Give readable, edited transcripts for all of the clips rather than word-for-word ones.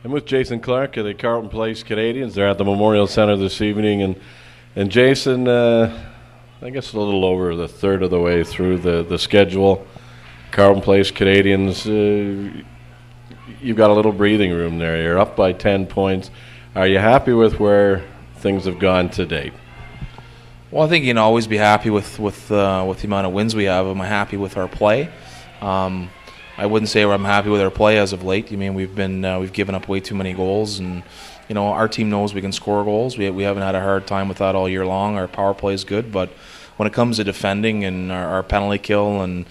I'm with Jason Clark of the Carleton Place Canadians. They're at the Memorial Centre this evening. And Jason, I guess a little over the third of the way through the schedule. Carleton Place Canadians, you've got a little breathing room there. You're up by 10 points. Are you happy with where things have gone to date? Well, I think you can always be happy with the amount of wins we have. Am I happy with our play? I wouldn't say I'm happy with our play as of late. I mean, we've given up way too many goals, and our team knows we can score goals. We haven't had a hard time with that all year long. Our power play is good, but when it comes to defending and our penalty kill and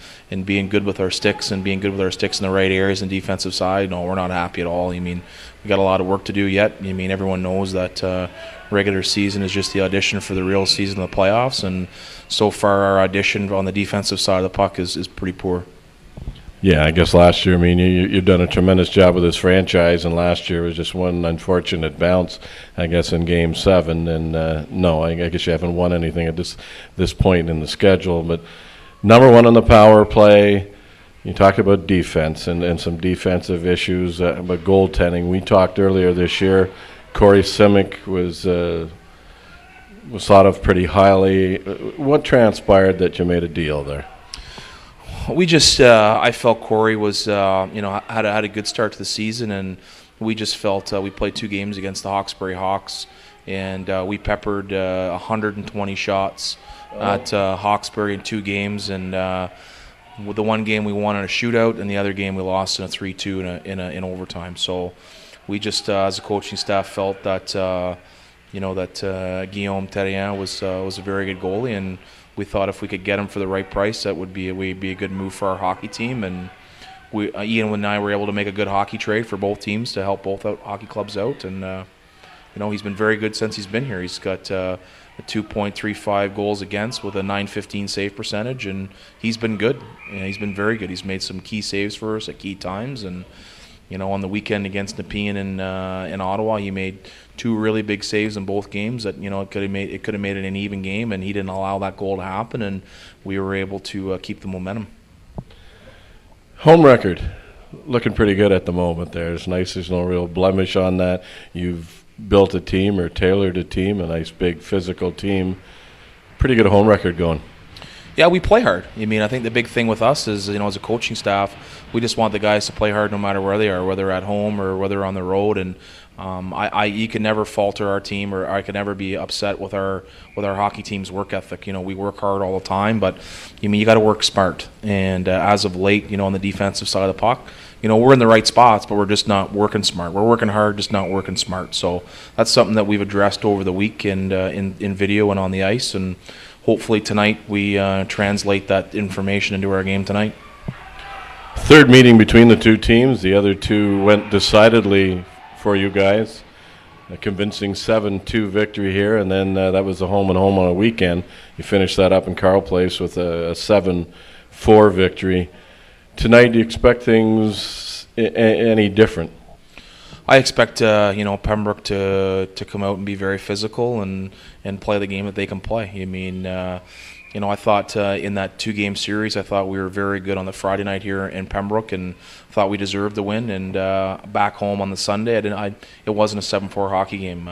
being good with our sticks and being good with our sticks in the right areas and defensive side, no, we're not happy at all. I mean, we got a lot of work to do yet. I mean, everyone knows that regular season is just the audition for the real season of the playoffs, and so far our audition on the defensive side of the puck is pretty poor. Yeah, I guess last year, I mean, you've done a tremendous job with this franchise, and last year was just one unfortunate bounce, I guess, in Game 7. And no, I guess you haven't won anything at this point in the schedule. But number one on the power play, you talked about defense and some defensive issues, but goaltending. We talked earlier this year, Corey Simic was thought of pretty highly. What transpired that you made a deal there? We just, I felt Corey was, had a good start to the season, and we just felt we played 2 games against the Hawkesbury Hawks, and we peppered 120 shots at Hawkesbury in 2 games, and with the one game we won in a shootout, and the other game we lost in a 3-2 in overtime. So we just, as a coaching staff, felt that Guillaume Terrien was a very good goalie, and we thought if we could get him for the right price, that would be a good move for our hockey team. And Ian and I were able to make a good hockey trade for both teams to help both hockey clubs out. And he's been very good since he's been here. He's got a 2.35 goals against with a .915 save percentage, and he's been good. He's been very good. He's made some key saves for us at key times, and on the weekend against Nepean in Ottawa, he made 2 really big saves in both games that it could have made it an even game, and he didn't allow that goal to happen, and we were able to keep the momentum. Home record looking pretty good at the moment there. It's nice there's no real blemish on that. You've built a team or tailored a team, a nice big physical team. Pretty good home record going. Yeah, we play hard. I think the big thing with us is, as a coaching staff, we just want the guys to play hard no matter where they are, whether at home or whether on the road. And you can never falter our team, or I can never be upset with our hockey team's work ethic. We work hard all the time, but you got to work smart. And as of late, on the defensive side of the puck, we're in the right spots, but we're just not working smart. We're working hard, just not working smart. So that's something that we've addressed over the week and in video and on the ice, and hopefully tonight we translate that information into our game tonight. Third meeting between the 2 teams. The other 2 went decidedly for you guys. A convincing 7-2 victory here, and then that was a home and home on a weekend. You finished that up in Carl Place with a 7-4 victory. Tonight, do you expect things any different? I expect Pembroke to come out and be very physical and play the game that they can play. I thought in that 2-game series, I thought we were very good on the Friday night here in Pembroke, and thought we deserved the win. And back home on the Sunday, it wasn't a 7-4 hockey game.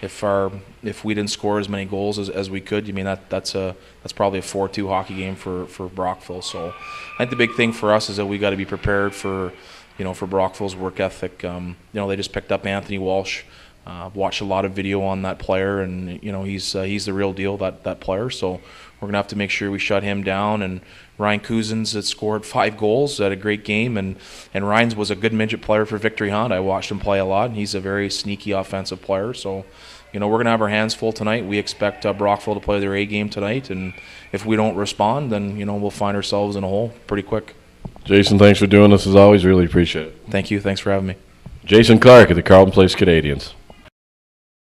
If we didn't score as many goals as we could, that's probably a 4-2 hockey game for Brockville. So I think the big thing for us is that we got to be prepared for Brockville's work ethic. They just picked up Anthony Walsh. Watched a lot of video on that player, and he's the real deal, that player. So we're gonna have to make sure we shut him down. And Ryan Cousins had scored 5 goals, had a great game, and Ryan's was a good midget player for Victory Hunt. I watched him play a lot, and he's a very sneaky offensive player. So we're gonna have our hands full tonight. We expect Brockville to play their A game tonight, and if we don't respond, then we'll find ourselves in a hole pretty quick. Jason, thanks for doing this as always. Really appreciate it. Thank you. Thanks for having me. Jason Clark of the Carleton Place Canadians.